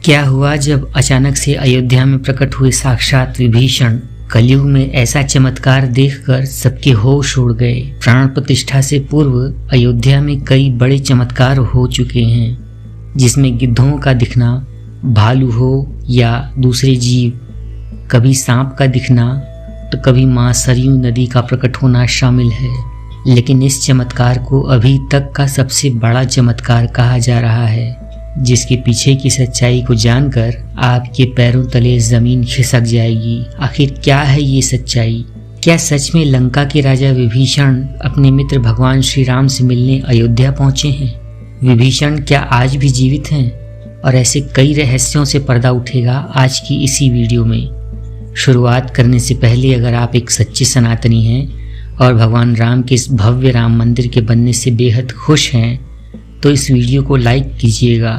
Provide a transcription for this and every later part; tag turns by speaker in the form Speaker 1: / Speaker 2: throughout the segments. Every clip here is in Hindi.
Speaker 1: क्या हुआ जब अचानक से अयोध्या में प्रकट हुए साक्षात विभीषण कलयुग में ऐसा चमत्कार देखकर सबके होश उड़ गए। प्राण प्रतिष्ठा से पूर्व अयोध्या में कई बड़े चमत्कार हो चुके हैं, जिसमें गिद्धों का दिखना, भालू हो या दूसरे जीव, कभी सांप का दिखना तो कभी मां सरयू नदी का प्रकट होना शामिल है। लेकिन इस चमत्कार को अभी तक का सबसे बड़ा चमत्कार कहा जा रहा है, जिसके पीछे की सच्चाई को जानकर आपके पैरों तले जमीन खिसक जाएगी। आखिर क्या है ये सच्चाई? क्या सच में लंका के राजा विभीषण अपने मित्र भगवान श्री राम से मिलने अयोध्या पहुंचे हैं? विभीषण क्या आज भी जीवित हैं? और ऐसे कई रहस्यों से पर्दा उठेगा आज की इसी वीडियो में। शुरुआत करने से पहले अगर आप एक सच्चे सनातनी हैं और भगवान राम के इस भव्य राम मंदिर के बनने से बेहद खुश हैं तो इस वीडियो को लाइक कीजिएगा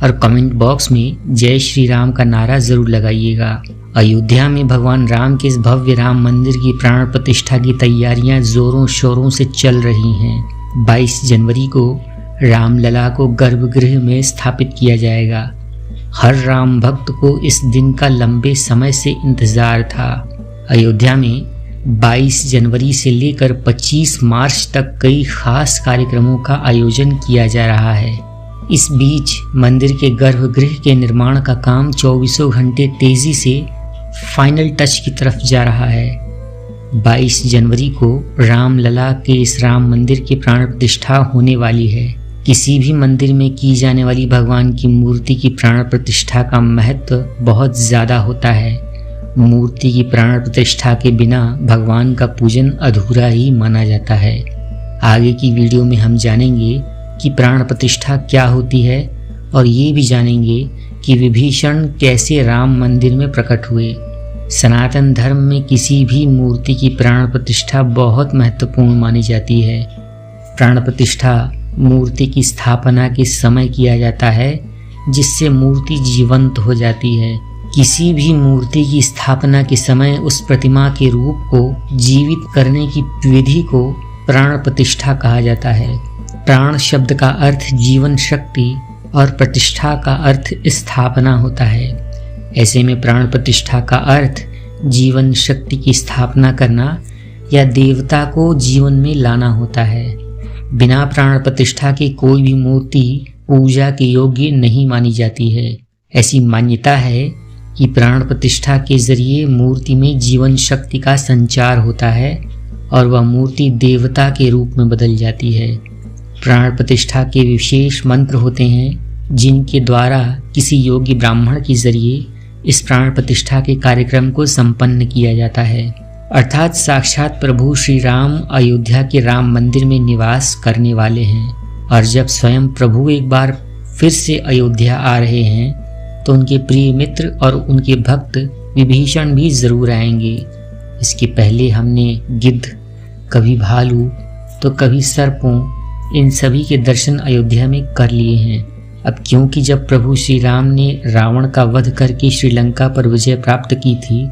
Speaker 1: और कमेंट बॉक्स में जय श्री राम का नारा जरूर लगाइएगा। अयोध्या में भगवान राम के इस भव्य राम मंदिर की प्राण प्रतिष्ठा की तैयारियां जोरों शोरों से चल रही हैं। 22 जनवरी को रामलला को गर्भगृह में स्थापित किया जाएगा। हर राम भक्त को इस दिन का लंबे समय से इंतजार था। अयोध्या में 22 जनवरी से लेकर 25 मार्च तक कई खास कार्यक्रमों का आयोजन किया जा रहा है। इस बीच मंदिर के गर्भगृह के निर्माण का काम 24 घंटे तेजी से फाइनल टच की तरफ जा रहा है। 22 जनवरी को रामलला के इस राम मंदिर की प्राण प्रतिष्ठा होने वाली है। किसी भी मंदिर में की जाने वाली भगवान की मूर्ति की प्राण प्रतिष्ठा का महत्व बहुत ज़्यादा होता है। मूर्ति की प्राण प्रतिष्ठा के बिना भगवान का पूजन अधूरा ही माना जाता है। आगे की वीडियो में हम जानेंगे कि प्राण प्रतिष्ठा क्या होती है और ये भी जानेंगे कि विभीषण कैसे राम मंदिर में प्रकट हुए। सनातन धर्म में किसी भी मूर्ति की प्राण प्रतिष्ठा बहुत महत्वपूर्ण मानी जाती है। प्राण प्रतिष्ठा मूर्ति की स्थापना के समय किया जाता है, जिससे मूर्ति जीवंत हो जाती है। किसी भी मूर्ति की स्थापना के समय उस प्रतिमा के रूप को जीवित करने की विधि को प्राण प्रतिष्ठा कहा जाता है। प्राण शब्द का अर्थ जीवन शक्ति और प्रतिष्ठा का अर्थ स्थापना होता है। ऐसे में प्राण प्रतिष्ठा का अर्थ जीवन शक्ति की स्थापना करना या देवता को जीवन में लाना होता है। बिना प्राण प्रतिष्ठा के कोई भी मूर्ति पूजा के योग्य नहीं मानी जाती है। ऐसी मान्यता है कि प्राण प्रतिष्ठा के जरिए मूर्ति में जीवन शक्ति का संचार होता है और वह मूर्ति देवता के रूप में बदल जाती है। प्राण प्रतिष्ठा के विशेष मंत्र होते हैं, जिनके द्वारा किसी योग्य ब्राह्मण के जरिए इस प्राण प्रतिष्ठा के कार्यक्रम को संपन्न किया जाता है। अर्थात साक्षात प्रभु श्री राम अयोध्या के राम मंदिर में निवास करने वाले हैं और जब स्वयं प्रभु एक बार फिर से अयोध्या आ रहे हैं तो उनके प्रिय मित्र और उनके भक्त विभीषण भी जरूर आएंगे। इसके पहले हमने गिद्ध, कभी भालू तो कभी सर्पों, इन सभी के दर्शन अयोध्या में कर लिए हैं। अब क्योंकि जब प्रभु श्री राम ने रावण का वध करके श्रीलंका पर विजय प्राप्त की थी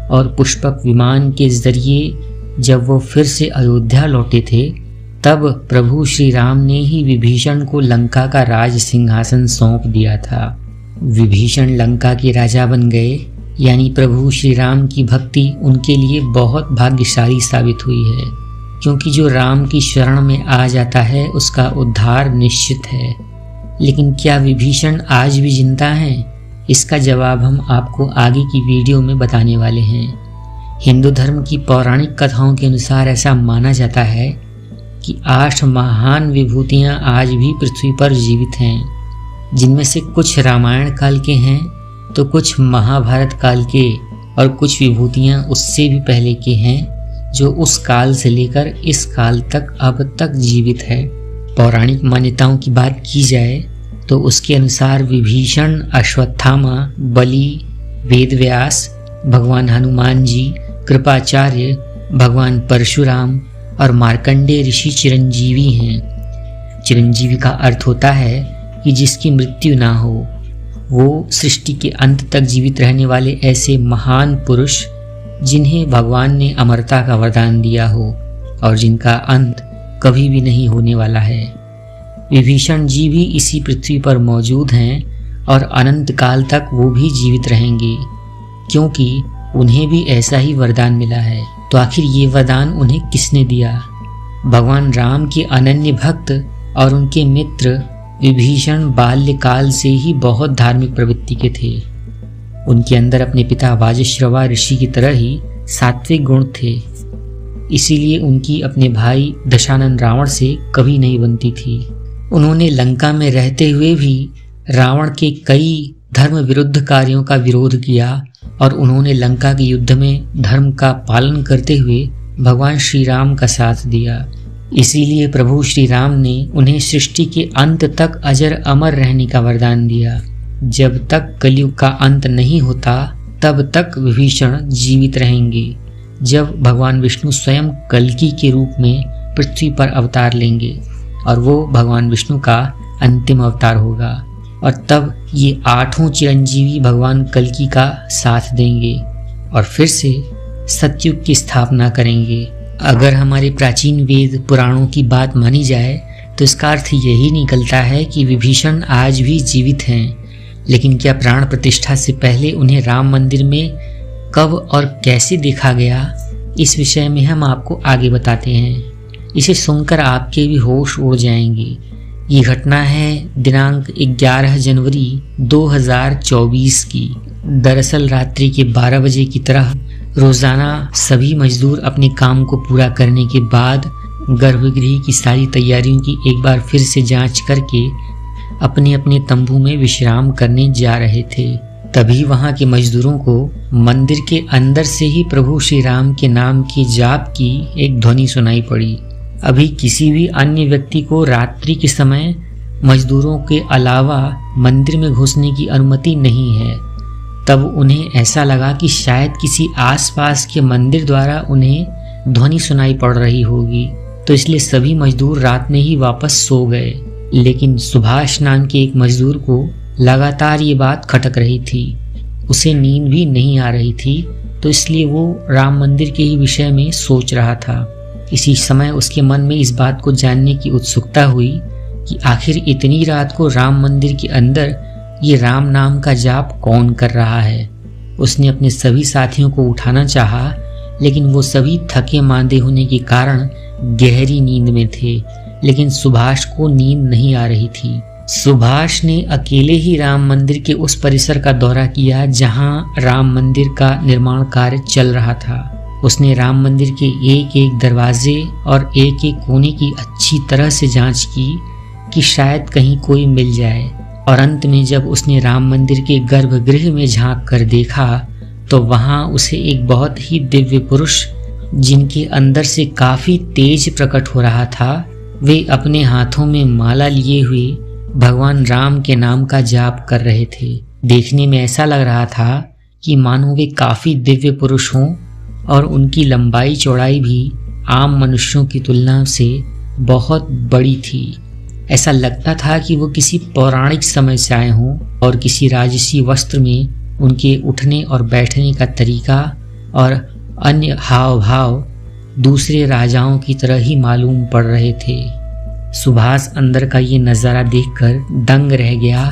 Speaker 1: और पुष्पक विमान के जरिए जब वो फिर से अयोध्या लौटे थे, तब प्रभु श्री राम ने ही विभीषण को लंका का राज सिंहासन सौंप दिया था। विभीषण लंका के राजा बन गए, यानी प्रभु श्री राम की भक्ति उनके लिए बहुत भाग्यशाली साबित हुई है, क्योंकि जो राम की शरण में आ जाता है उसका उद्धार निश्चित है। लेकिन क्या विभीषण आज भी जिंदा हैं? इसका जवाब हम आपको आगे की वीडियो में बताने वाले हैं। हिंदू धर्म की पौराणिक कथाओं के अनुसार ऐसा माना जाता है कि 8 महान विभूतियां आज भी पृथ्वी पर जीवित हैं, जिनमें से कुछ रामायण काल के हैं तो कुछ महाभारत काल के और कुछ विभूतियां उससे भी पहले के हैं, जो उस काल से लेकर इस काल तक अब तक जीवित है। पौराणिक मान्यताओं की बात की जाए तो उसके अनुसार विभीषण, अश्वत्थामा, बलि, वेदव्यास, भगवान हनुमान जी, कृपाचार्य, भगवान परशुराम और मार्कंडेय ऋषि चिरंजीवी हैं। चिरंजीवी का अर्थ होता है कि जिसकी मृत्यु ना हो। वो सृष्टि के अंत तक जीवित रहने वाले ऐसे महान पुरुष जिन्हें भगवान ने अमरता का वरदान दिया हो और जिनका अंत कभी भी नहीं होने वाला है। विभीषण जी भी इसी पृथ्वी पर मौजूद हैं और अनंत काल तक वो भी जीवित रहेंगे, क्योंकि उन्हें भी ऐसा ही वरदान मिला है। तो आखिर ये वरदान उन्हें किसने दिया? भगवान राम के अनन्य भक्त और उनके मित्र विभीषण बाल्यकाल से ही बहुत धार्मिक प्रवृत्ति के थे। उनके अंदर अपने पिता वाजश्रवा ऋषि की तरह ही सात्विक गुण थे, इसीलिए उनकी अपने भाई दशानन रावण से कभी नहीं बनती थी। उन्होंने लंका में रहते हुए भी रावण के कई धर्म विरुद्ध कार्यों का विरोध किया और उन्होंने लंका के युद्ध में धर्म का पालन करते हुए भगवान श्री राम का साथ दिया। इसीलिए प्रभु श्री राम ने उन्हें सृष्टि के अंत तक अजर अमर रहने का वरदान दिया। जब तक कलयुग का अंत नहीं होता तब तक विभीषण जीवित रहेंगे, जब भगवान विष्णु स्वयं कल्कि के रूप में पृथ्वी पर अवतार लेंगे और वो भगवान विष्णु का अंतिम अवतार होगा। और तब ये आठों चिरंजीवी भगवान कल्कि का साथ देंगे और फिर से सतयुग की स्थापना करेंगे। अगर हमारे प्राचीन वेद पुराणों की बात मानी जाए तो इसका अर्थ यही निकलता है कि विभीषण आज भी जीवित हैं, लेकिन क्या प्राण प्रतिष्ठा से पहले उन्हें राम मंदिर में कब और कैसे देखा गया, इस विषय में हम आपको आगे बताते हैं। इसे सुनकर आपके भी होश उड़ जाएंगे। ये घटना है दिनांक 11 जनवरी 2024 की। दरअसल रात्रि के 12 बजे की तरह रोजाना सभी मजदूर अपने काम को पूरा करने के बाद गर्भगृह की सारी तैयारियों की एक बार फिर से जांच करके अपने अपने तंबू में विश्राम करने जा रहे थे। तभी वहां के मजदूरों को मंदिर के अंदर से ही प्रभु श्री राम के नाम के जाप की एक ध्वनि सुनाई पड़ी। अभी किसी भी अन्य व्यक्ति को रात्रि के समय मजदूरों के अलावा मंदिर में घुसने की अनुमति नहीं है। तब उन्हें ऐसा लगा कि शायद किसी आसपास के मंदिर द्वारा उन्हें ध्वनि सुनाई पड़ रही होगी, तो इसलिए सभी मजदूर रात में ही वापस सो गए। लेकिन सुभाष नाम के एक मजदूर को लगातार ये बात खटक रही थी। उसे नींद भी नहीं आ रही थी, तो इसलिए वो राम मंदिर के ही विषय में सोच रहा था। इसी समय उसके मन में इस बात को जानने की उत्सुकता हुई कि आखिर इतनी रात को राम मंदिर के अंदर ये राम नाम का जाप कौन कर रहा है। उसने अपने सभी साथियों को उठाना चाहा, लेकिन वो सभी थके मांदे होने के कारण गहरी नींद में थे, लेकिन सुभाष को नींद नहीं आ रही थी। सुभाष ने अकेले ही राम मंदिर के उस परिसर का दौरा किया जहां राम मंदिर का निर्माण कार्य चल रहा था। उसने राम मंदिर के एक एक दरवाजे और एक एक कोने की अच्छी तरह से जांच की कि शायद कहीं कोई मिल जाए। और अंत में जब उसने राम मंदिर के गर्भगृह में झांक कर देखा तो वहां उसे एक बहुत ही दिव्य पुरुष, जिनके अंदर से काफी तेज प्रकट हो रहा था, वे अपने हाथों में माला लिए हुए भगवान राम के नाम का जाप कर रहे थे। देखने में ऐसा लग रहा था कि मानो वे काफी दिव्य पुरुष हों और उनकी लंबाई चौड़ाई भी आम मनुष्यों की तुलना से बहुत बड़ी थी। ऐसा लगता था कि वो किसी पौराणिक समय से आए हों और किसी राजसी वस्त्र में उनके उठने और बैठने का तरीका और अन्य हाव भाव दूसरे राजाओं की तरह ही मालूम पड़ रहे थे। सुभाष अंदर का ये नज़ारा देखकर दंग रह गया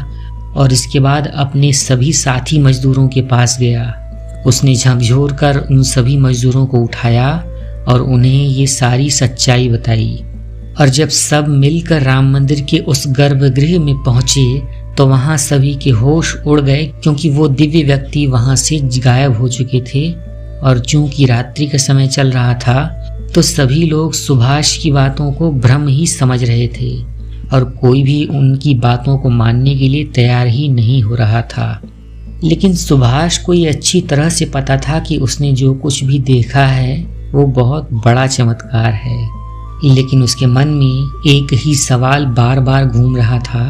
Speaker 1: और इसके बाद अपने सभी साथी मजदूरों के पास गया। उसने झकझोर कर उन सभी मजदूरों को उठाया और उन्हें ये सारी सच्चाई बताई। और जब सब मिलकर राम मंदिर के उस गर्भगृह में पहुंचे तो वहां सभी के होश उड़ गए, क्योंकि वो दिव्य व्यक्ति वहां से गायब हो चुके थे। और चूंकि रात्रि का समय चल रहा था तो सभी लोग सुभाष की बातों को भ्रम ही समझ रहे थे और कोई भी उनकी बातों को मानने के लिए तैयार ही नहीं हो रहा था। लेकिन सुभाष को ये अच्छी तरह से पता था कि उसने जो कुछ भी देखा है वो बहुत बड़ा चमत्कार है। लेकिन उसके मन में एक ही सवाल बार बार घूम रहा था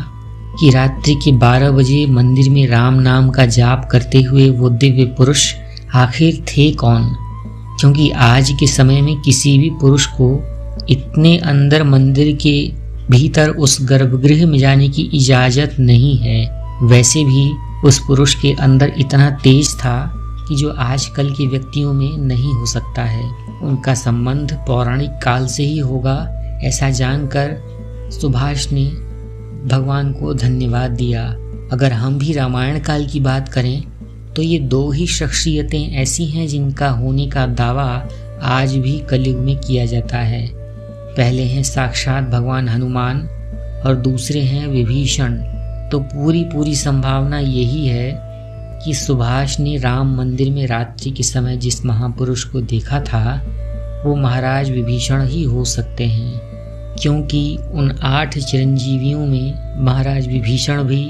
Speaker 1: कि रात्रि के 12 बजे मंदिर में राम नाम का जाप करते हुए वो दिव्य पुरुष आखिर थे कौन, क्योंकि आज के समय में किसी भी पुरुष को इतने अंदर मंदिर के भीतर उस गर्भगृह में जाने की इजाजत नहीं है। वैसे भी उस पुरुष के अंदर इतना तेज था कि जो आजकल के व्यक्तियों में नहीं हो सकता है। उनका संबंध पौराणिक काल से ही होगा, ऐसा जानकर सुभाष ने भगवान को धन्यवाद दिया अगर हम भी रामायण काल की बात करें तो ये दो ही शख्सियतें ऐसी हैं जिनका होने का दावा आज भी कलयुग में किया जाता है। पहले हैं साक्षात भगवान हनुमान और दूसरे हैं विभीषण। तो पूरी संभावना यही है कि सुभाष ने राम मंदिर में रात्रि के समय जिस महापुरुष को देखा था वो महाराज विभीषण ही हो सकते हैं, क्योंकि उन 8 चिरंजीवियों में महाराज विभीषण भी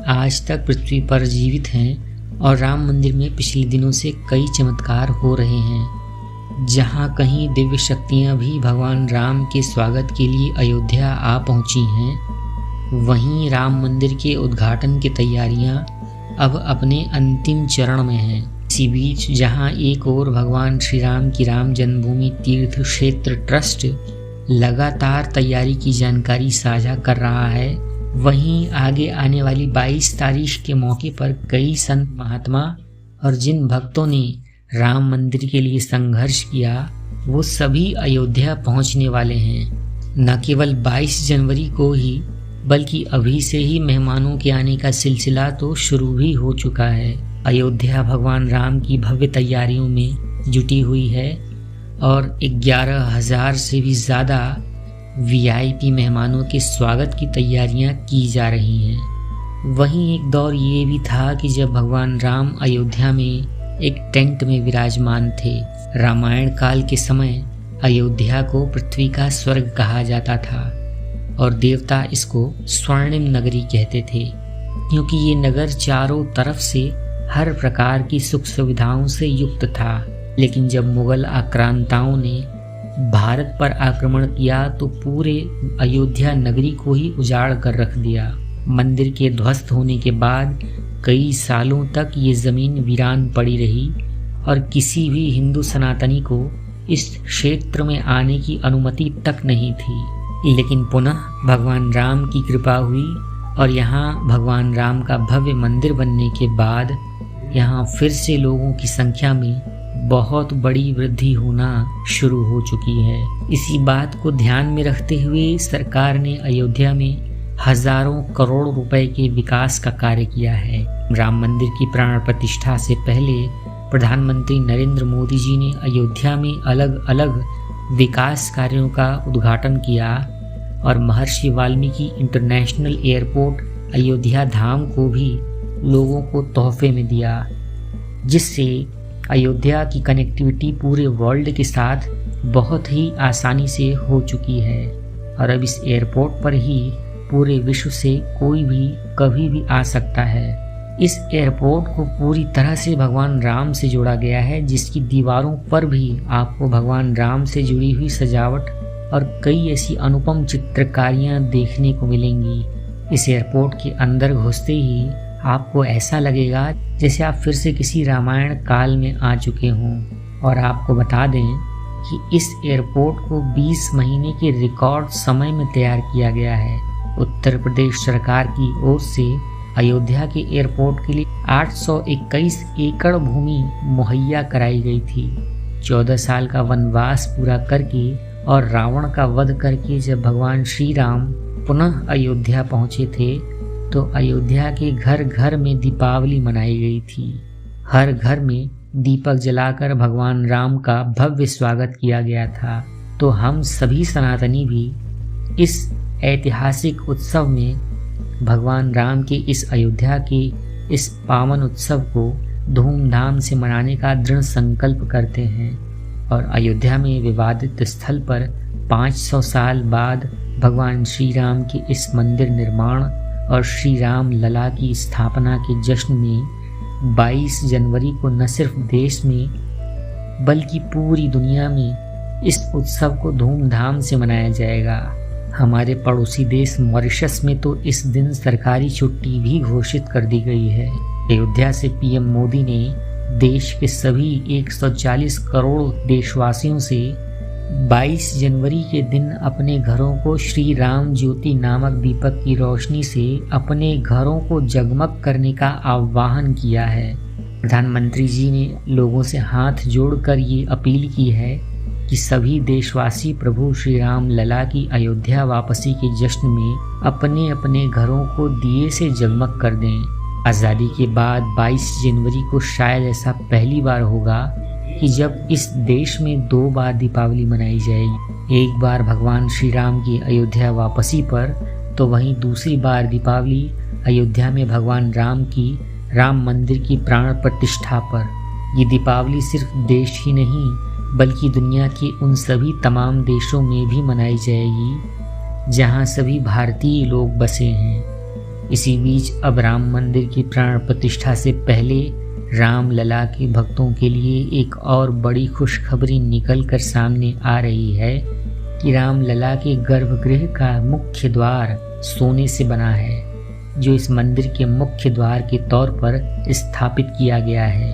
Speaker 1: आज तक पृथ्वी पर जीवित हैं और राम मंदिर में पिछले दिनों से कई चमत्कार हो रहे हैं। जहाँ कहीं दिव्य शक्तियाँ भी भगवान राम के स्वागत के लिए अयोध्या आ पहुँची हैं, वहीं राम मंदिर के उद्घाटन की तैयारियां अब अपने अंतिम चरण में हैं। इसी बीच जहां एक ओर भगवान श्री राम की राम जन्मभूमि तीर्थ क्षेत्र ट्रस्ट लगातार तैयारी की जानकारी साझा कर रहा है, वहीं आगे आने वाली 22 तारीख के मौके पर कई संत महात्मा और जिन भक्तों ने राम मंदिर के लिए संघर्ष किया वो सभी अयोध्या पहुंचने वाले हैं। न केवल 22 जनवरी को ही बल्कि अभी से ही मेहमानों के आने का सिलसिला तो शुरू भी हो चुका है। अयोध्या भगवान राम की भव्य तैयारियों में जुटी हुई है और 11,000 से भी ज़्यादा VIP मेहमानों के स्वागत की तैयारियां की जा रही हैं। वहीं एक दौर ये भी था कि जब भगवान राम अयोध्या में एक टेंट में विराजमान थे। रामायण काल के समय अयोध्या को पृथ्वी का स्वर्ग कहा जाता था और देवता इसको स्वर्णिम नगरी कहते थे, क्योंकि ये नगर चारों तरफ से हर प्रकार की सुख सुविधाओं से युक्त था। लेकिन जब मुगल आक्रांताओं ने भारत पर आक्रमण किया तो पूरे अयोध्या नगरी को ही उजाड़ कर रख दिया। मंदिर के ध्वस्त होने के बाद कई सालों तक ये जमीन वीरान पड़ी रही और किसी भी हिंदू सनातनी को इस क्षेत्र में आने की अनुमति तक नहीं थी। लेकिन पुनः भगवान राम की कृपा हुई और यहाँ भगवान राम का भव्य मंदिर बनने के बाद यहाँ फिर से लोगों की संख्या में बहुत बड़ी वृद्धि होना शुरू हो चुकी है। इसी बात को ध्यान में रखते हुए सरकार ने अयोध्या में हजारों करोड़ रुपए के विकास का कार्य किया है। राम मंदिर की प्राण प्रतिष्ठा से पहले प्रधानमंत्री नरेंद्र मोदी जी ने अयोध्या में अलग अलग विकास कार्यों का उद्घाटन किया और महर्षि वाल्मीकि इंटरनेशनल एयरपोर्ट अयोध्या धाम को भी लोगों को तोहफे में दिया, जिससे अयोध्या की कनेक्टिविटी पूरे वर्ल्ड के साथ बहुत ही आसानी से हो चुकी है और अब इस एयरपोर्ट पर ही पूरे विश्व से कोई भी कभी भी आ सकता है। इस एयरपोर्ट को पूरी तरह से भगवान राम से जोड़ा गया है, जिसकी दीवारों पर भी आपको भगवान राम से जुड़ी हुई सजावट और कई ऐसी अनुपम चित्रकारियां देखने को मिलेंगी। इस एयरपोर्ट के अंदर घुसते ही आपको ऐसा लगेगा जैसे आप फिर से किसी रामायण काल में आ चुके हों। और आपको बता दें कि इस एयरपोर्ट को 20 महीने के रिकॉर्ड समय में तैयार किया गया है। उत्तर प्रदेश सरकार की ओर से अयोध्या के एयरपोर्ट के लिए 821 एकड़ भूमि मुहैया कराई गई थी। 14 साल का वनवास पूरा करके और रावण का वध करके जब भगवान श्री राम पुनः अयोध्या पहुंचे थे तो अयोध्या के घर घर में दीपावली मनाई गई थी। हर घर में दीपक जलाकर भगवान राम का भव्य स्वागत किया गया था। तो हम सभी सनातनी भी इस ऐतिहासिक उत्सव में भगवान राम के इस अयोध्या के इस पावन उत्सव को धूमधाम से मनाने का दृढ़ संकल्प करते हैं और अयोध्या में विवादित स्थल पर 500 साल बाद भगवान श्री राम के इस मंदिर निर्माण और श्री राम लला की स्थापना के जश्न में 22 जनवरी को न सिर्फ देश में बल्कि पूरी दुनिया में इस उत्सव को धूमधाम से मनाया जाएगा। हमारे पड़ोसी देश मॉरिशस में तो इस दिन सरकारी छुट्टी भी घोषित कर दी गई है। अयोध्या से PM मोदी ने देश के सभी 140 करोड़ देशवासियों से 22 जनवरी के दिन अपने घरों को श्री राम ज्योति नामक दीपक की रोशनी से अपने घरों को जगमग करने का आह्वान किया है। प्रधानमंत्री जी ने लोगों से हाथ जोड़कर ये अपील की है कि सभी देशवासी प्रभु श्री राम लला की अयोध्या वापसी के जश्न में अपने अपने घरों को दिए से जगमग कर दें। आज़ादी के बाद 22 जनवरी को शायद ऐसा पहली बार होगा कि जब इस देश में 2 बार दीपावली मनाई जाएगी, एक बार भगवान श्री राम की अयोध्या वापसी पर, तो वहीं दूसरी बार दीपावली अयोध्या में भगवान राम की राम मंदिर की प्राण प्रतिष्ठा पर। ये दीपावली सिर्फ देश ही नहीं बल्कि दुनिया के उन सभी तमाम देशों में भी मनाई जाएगी जहां सभी भारतीय लोग बसे हैं। इसी बीच अब राम मंदिर की प्राण प्रतिष्ठा से पहले राम लला के भक्तों के लिए एक और बड़ी खुशखबरी निकल कर सामने आ रही है कि राम लला के गर्भगृह का मुख्य द्वार सोने से बना है, जो इस मंदिर के मुख्य द्वार के तौर पर स्थापित किया गया है।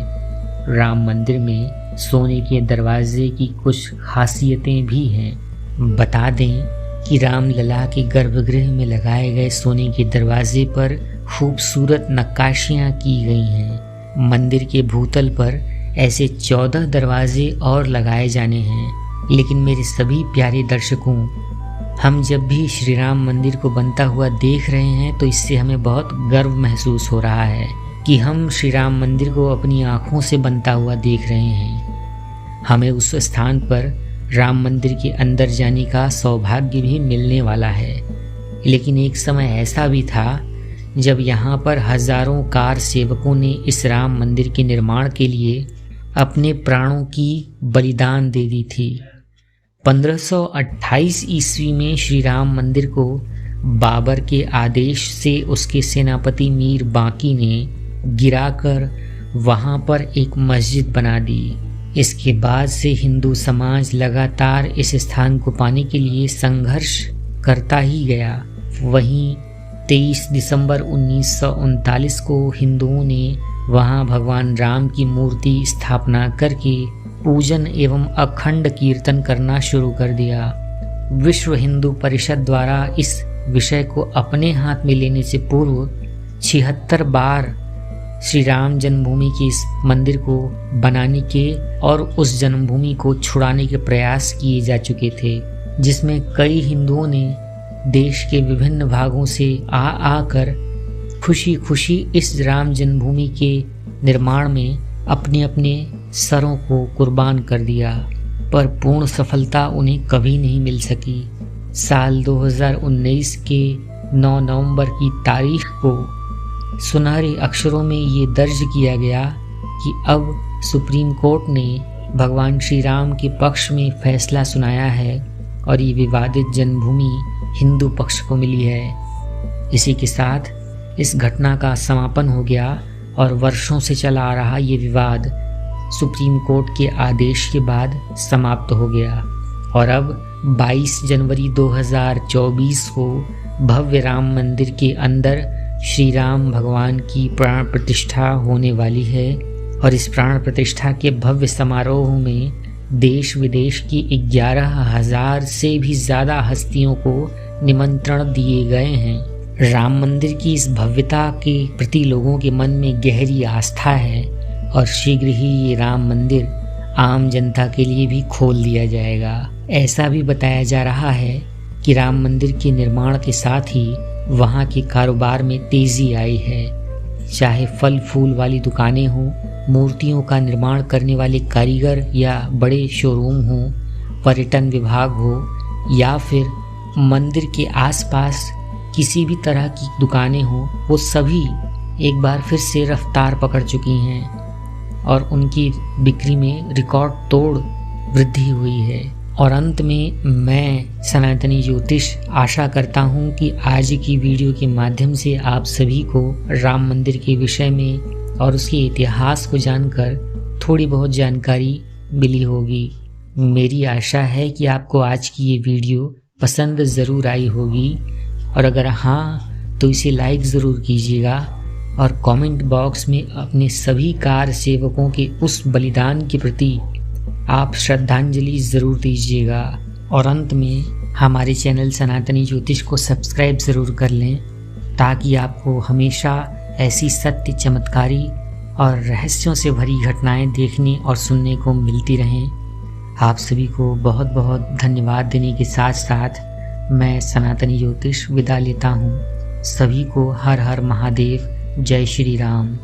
Speaker 1: राम मंदिर में सोने के दरवाजे की कुछ खासियतें भी हैं। बता दें कि राम लला के गर्भगृह में लगाए गए सोने के दरवाजे पर खूबसूरत नक्काशियां की गई हैं। मंदिर के भूतल पर ऐसे 14 दरवाजे और लगाए जाने हैं। लेकिन मेरे सभी प्यारे दर्शकों, हम जब भी श्री राम मंदिर को बनता हुआ देख रहे हैं तो इससे हमें बहुत गर्व महसूस हो रहा है कि हम श्री राम मंदिर को अपनी आँखों से बनता हुआ देख रहे हैं। हमें उस स्थान पर राम मंदिर के अंदर जाने का सौभाग्य भी मिलने वाला है। लेकिन एक समय ऐसा भी था जब यहाँ पर हजारों कार सेवकों ने इस राम मंदिर के निर्माण के लिए अपने प्राणों की बलिदान दे दी थी। 1528 ईस्वी में श्री राम मंदिर को बाबर के आदेश से उसके सेनापति मीर बांकी ने गिराकर वहाँ पर एक मस्जिद बना दी। इसके बाद से हिंदू समाज लगातार इस स्थान को पाने के लिए संघर्ष करता ही गया। वहीं 23 दिसंबर 1939 को हिंदुओं ने वहां भगवान राम की मूर्ति स्थापना करके पूजन एवं अखंड कीर्तन करना शुरू कर दिया। विश्व हिंदू परिषद द्वारा इस विषय को अपने हाथ में लेने से पूर्व 76 बार श्री राम जन्मभूमि के इस मंदिर को बनाने के और उस जन्मभूमि को छुड़ाने के प्रयास किए जा चुके थे, जिसमें कई हिंदुओं ने देश के विभिन्न भागों से आकर खुशी खुशी इस राम जन्मभूमि के निर्माण में अपने अपने सरों को कुर्बान कर दिया, पर पूर्ण सफलता उन्हें कभी नहीं मिल सकी। साल 2019 के 9 नवंबर की तारीख को सुनहरे अक्षरों में ये दर्ज किया गया कि अब सुप्रीम कोर्ट ने भगवान श्री राम के पक्ष में फैसला सुनाया है और ये विवादित जन्मभूमि हिंदू पक्ष को मिली है। इसी के साथ इस घटना का समापन हो गया और वर्षों से चला आ रहा ये विवाद सुप्रीम कोर्ट के आदेश के बाद समाप्त हो गया और अब 22 जनवरी 2024 को भव्य राम मंदिर के अंदर श्री राम भगवान की प्राण प्रतिष्ठा होने वाली है। और इस प्राण प्रतिष्ठा के भव्य समारोह में देश विदेश की 11,000 से भी ज़्यादा हस्तियों को निमंत्रण दिए गए हैं। राम मंदिर की इस भव्यता के प्रति लोगों के मन में गहरी आस्था है और शीघ्र ही ये राम मंदिर आम जनता के लिए भी खोल दिया जाएगा। ऐसा भी बताया जा रहा है कि राम मंदिर के निर्माण के साथ ही वहाँ के कारोबार में तेजी आई है। चाहे फल फूल वाली दुकानें हों, मूर्तियों का निर्माण करने वाले कारीगर या बड़े शोरूम हों, पर्यटन विभाग हो या फिर मंदिर के आसपास किसी भी तरह की दुकानें हों, वो सभी एक बार फिर से रफ्तार पकड़ चुकी हैं और उनकी बिक्री में रिकॉर्ड तोड़ वृद्धि हुई है। और अंत में मैं सनातनी ज्योतिष आशा करता हूँ कि आज की वीडियो के माध्यम से आप सभी को राम मंदिर के विषय में और उसके इतिहास को जानकर थोड़ी बहुत जानकारी मिली होगी। मेरी आशा है कि आपको आज की ये वीडियो पसंद ज़रूर आई होगी और अगर हाँ तो इसे लाइक ज़रूर कीजिएगा और कमेंट बॉक्स में अपने सभी कार सेवकों के उस बलिदान के प्रति आप श्रद्धांजलि ज़रूर दीजिएगा। और अंत में हमारे चैनल सनातनी ज्योतिष को सब्सक्राइब ज़रूर कर लें ताकि आपको हमेशा ऐसी सत्य, चमत्कारी और रहस्यों से भरी घटनाएं देखने और सुनने को मिलती रहें। आप सभी को बहुत बहुत धन्यवाद देने के साथ साथ मैं सनातनी ज्योतिष विदा लेता हूँ। सभी को हर हर महादेव, जय श्री राम।